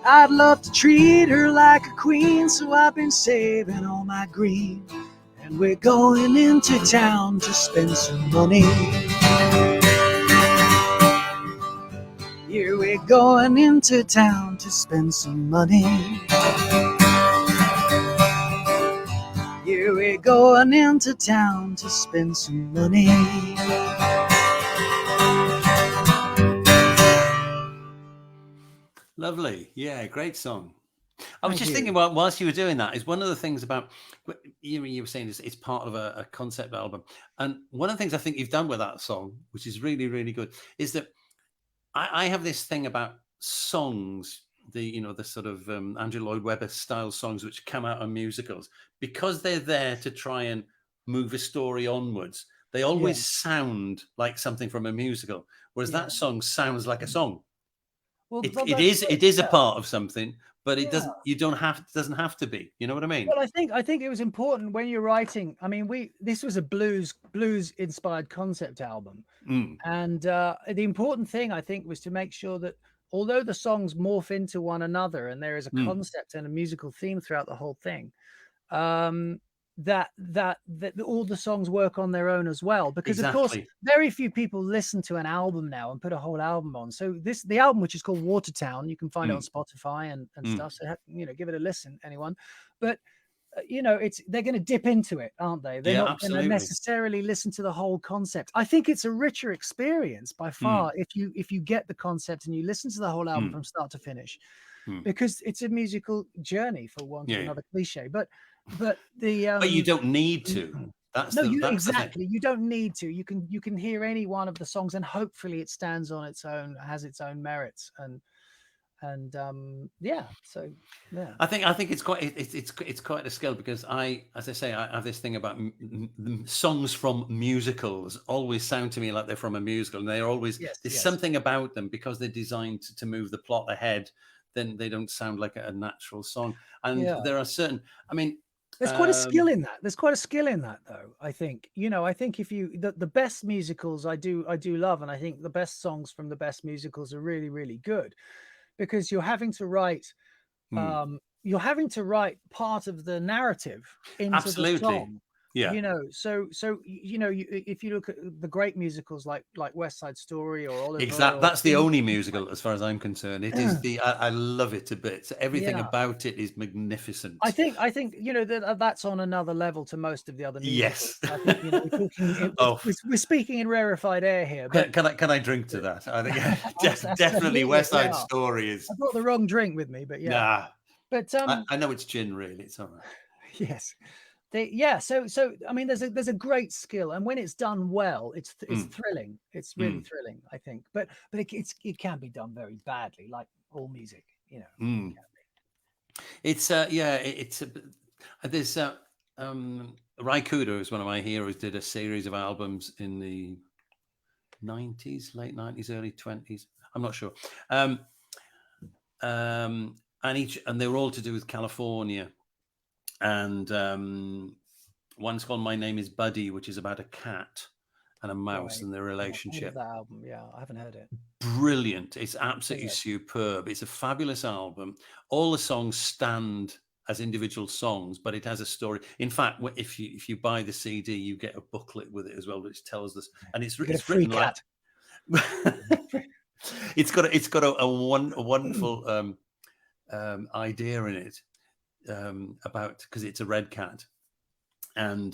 I'd love to treat her like a queen, so I've been saving all my green. And we're going into town to spend some money. Yeah, we're going into town to spend some money. Yeah, we're going into town to spend some money. Lovely. Yeah, great song. I was Thank just you. thinking whilst you were doing that, is one of the things about, you were saying it's part of a concept album. And one of the things I think you've done with that song, which is really, really good, is that I have this thing about songs, the sort of Andrew Lloyd Webber style songs which come out on musicals, because they're there to try and move a story onwards. They always sound like something from a musical, whereas that song sounds like a song. Well, It is a part of something, but it doesn't. You don't have. Doesn't have to be. You know what I mean? Well, I think it was important when you're writing. I mean, this was a blues inspired concept album, and the important thing I think was to make sure that although the songs morph into one another and there is a concept and a musical theme throughout the whole thing, that all the songs work on their own as well, because of course very few people listen to an album now and put a whole album on. So the album, which is called Watertown, you can find it on Spotify and stuff, so give it a listen, anyone. But they're going to dip into it, aren't they? They're not going to necessarily listen to the whole concept. I think it's a richer experience by far if you get the concept and you listen to the whole album from start to finish, because it's a musical journey, for want of another cliche. But you don't need to. Exactly. You don't need to. You can hear any one of the songs, and hopefully it stands on its own, has its own merits, and So I think it's quite a skill, because as I say, I have this thing about songs from musicals always sound to me like they're from a musical, and they're always there's something about them, because they're designed to move the plot ahead. Then they don't sound like a natural song, and there are certain. I mean. There's quite a skill in that. There's quite a skill in that, though. I think, I think if the best musicals I do love, and I think the best songs from the best musicals are really, really good, because you're having to write part of the narrative into the song. Yeah. So if you look at the great musicals like West Side Story or Oliver, that's the only musical as far as I'm concerned. It is I love it to bits. Everything about it is magnificent. I think that's on another level to most of the other musicals. Yes. I think, we're speaking in rarefied air here. But can I drink to that? I think definitely West Side Story is. I brought the wrong drink with me, but Nah. But I know it's gin, really. It's all right. Yes. So I mean, there's a great skill, and when it's done well, it's thrilling. It's really thrilling, I think. But it can be done very badly, like all music, It can be. It's there's Ry Cooder is one of my heroes. Did a series of albums in the 90s, late 90s, early 20s. I'm not sure. And they were all to do with California. And one's called My Name is Buddy, which is about a cat and a mouse and their relationship. That album, I haven't heard it. Brilliant. It's absolutely superb. It's a fabulous album. All the songs stand as individual songs, but it has a story. In fact, if you buy the CD, you get a booklet with it as well, which tells us. And it's written like it's got a wonderful idea in it. About, because it's a red cat, and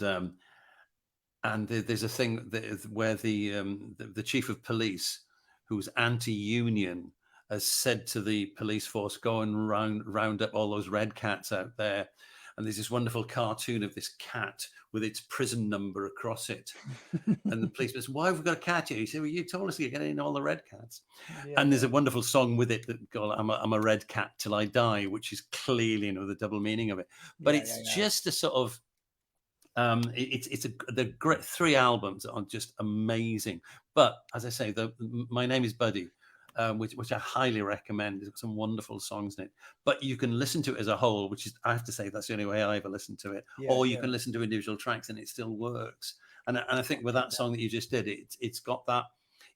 there's a thing where the chief of police, who's anti-union, has said to the police force, go and round up all those red cats out there. And there's this wonderful cartoon of this cat with its prison number across it. And the policeman says, why have we got a cat here? He said, well, you told us you're getting all the red cats. And there's a wonderful song with it that goes, I'm a red cat till I die, which is clearly, the double meaning of it. But it's just a sort of The great 3 albums are just amazing. But as I say, My Name Is Buddy, which I highly recommend. It's got some wonderful songs in it. But you can listen to it as a whole, which is, I have to say, that's the only way I ever listened to it. Yeah, Or you can listen to individual tracks and it still works. And I think with that song that you just did, it's got that.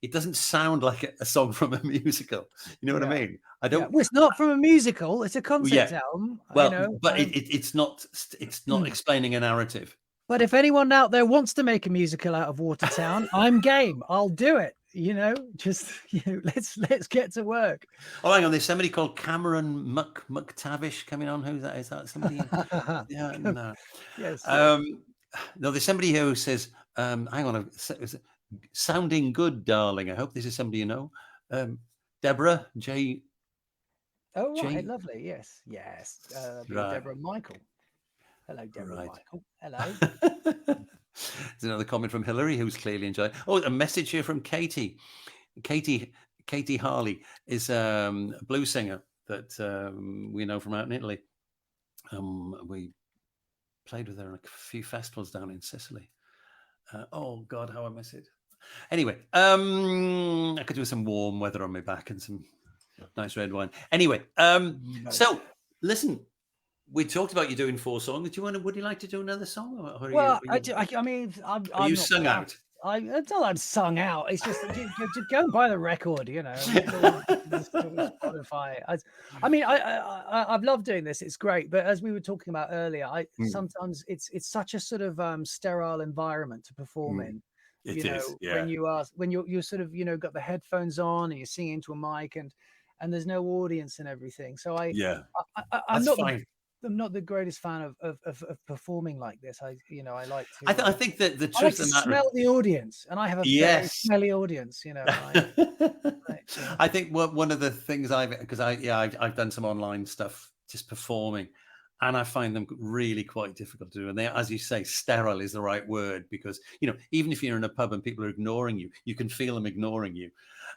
It doesn't sound like a song from a musical. You know what I mean? I don't. Well, it's not from a musical. It's a concept Yeah. album. Well, but it's not explaining a narrative. But if anyone out there wants to make a musical out of Watertown, I'm game. I'll do it. Just let's get to work. Oh, hang on. There's somebody called Cameron McTavish coming on. Who's that? Is that somebody? Yeah, no. Yes. No, there's somebody here who says, hang on, sounding good, darling. I hope this is somebody you know. Deborah J. Oh, right. J. Lovely. Yes. Right. Deborah Michael. Hello, Deborah Michael. Hello. There's another comment from Hillary, who's clearly enjoying. Oh, a message here from Katie. Katie Harley is a blues singer that we know from out in Italy. We played with her at a few festivals down in Sicily. Oh God, how I miss it. Anyway, I could do with some warm weather on my back and some nice red wine. Anyway, so listen, we talked about you doing 4 songs. Would you like to do another song? Or I mean, are you sung out? It's not I'm sung out. It's just go and buy the record, Spotify. I've loved doing this. It's great, but as we were talking about earlier, sometimes it's such a sort of sterile environment to perform in. It is, yeah. When you're sort of got the headphones on and you're singing into a mic and there's no audience and everything. So I'm not the greatest fan of performing like this. I like to. I think that the truth of the matter, smell the audience, and I have a very smelly audience. I think one of the things I've done some online stuff, just performing, and I find them really quite difficult to do. And they, as you say, sterile is the right word, because even if you're in a pub and people are ignoring you, you can feel them ignoring you.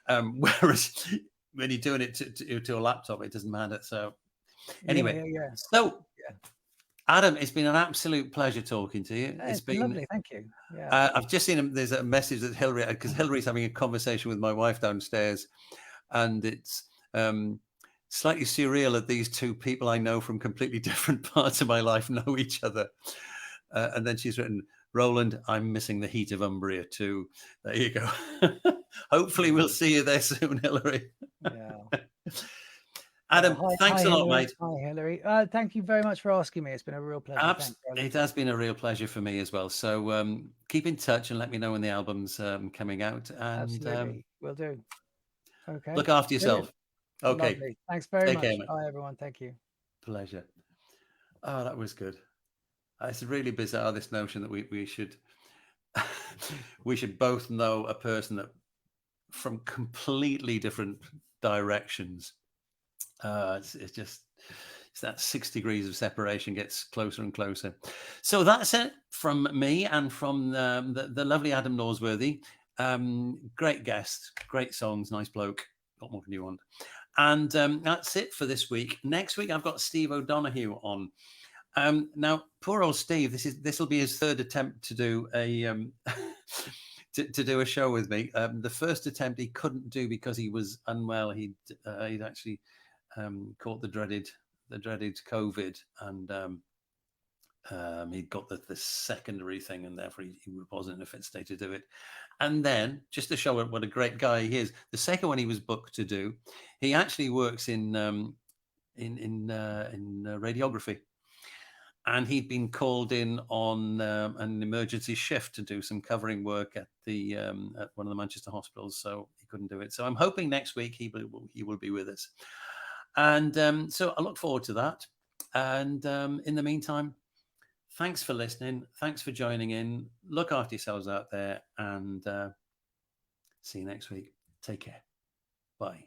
Whereas when you're doing it to a laptop, it doesn't matter. So. Anyway, So Adam, it's been an absolute pleasure talking to you. It's been lovely, thank you. I've just seen there's a message that Hillary, because Hillary's having a conversation with my wife downstairs, and it's slightly surreal that these 2 people I know from completely different parts of my life know each other. And then she's written, Rowland, I'm missing the heat of Umbria too. There you go. Hopefully we'll see you there soon, Hillary. Adam, thanks a lot, Hillary. mate. Hi, Hillary. Thank you very much for asking me. It's been a real pleasure. It has been a real pleasure for me as well. So keep in touch and let me know when the album's coming out. And absolutely, will do. Okay. Look after yourself. Brilliant. Okay. Lovely. Thanks very much. Care, mate. Bye, everyone. Thank you. Pleasure. Oh, that was good. It's really bizarre, this notion that we should we should both know a person that from completely different directions. It's that 6 degrees of separation gets closer and closer. So that's it from me and from the lovely Adam Norsworthy. Great guest, great songs, nice bloke. What more can you want? And that's it for this week. Next week I've got Steve O'Donoghue on. Now, poor old Steve. This will be his 3rd attempt to do a to do a show with me. The first attempt he couldn't do because he was unwell. He'd actually caught the dreaded COVID, and he'd got the secondary thing, and therefore he wasn't in a fit state to do it. And then, just to show what a great guy he is, the second one he was booked to do, he actually works in radiography, and he'd been called in on an emergency shift to do some covering work at one of the Manchester hospitals, so he couldn't do it. So I'm hoping next week he will be with us. And so I look forward to that. And in the meantime, thanks for listening. Thanks for joining in. Look after yourselves out there, and see you next week. Take care. Bye.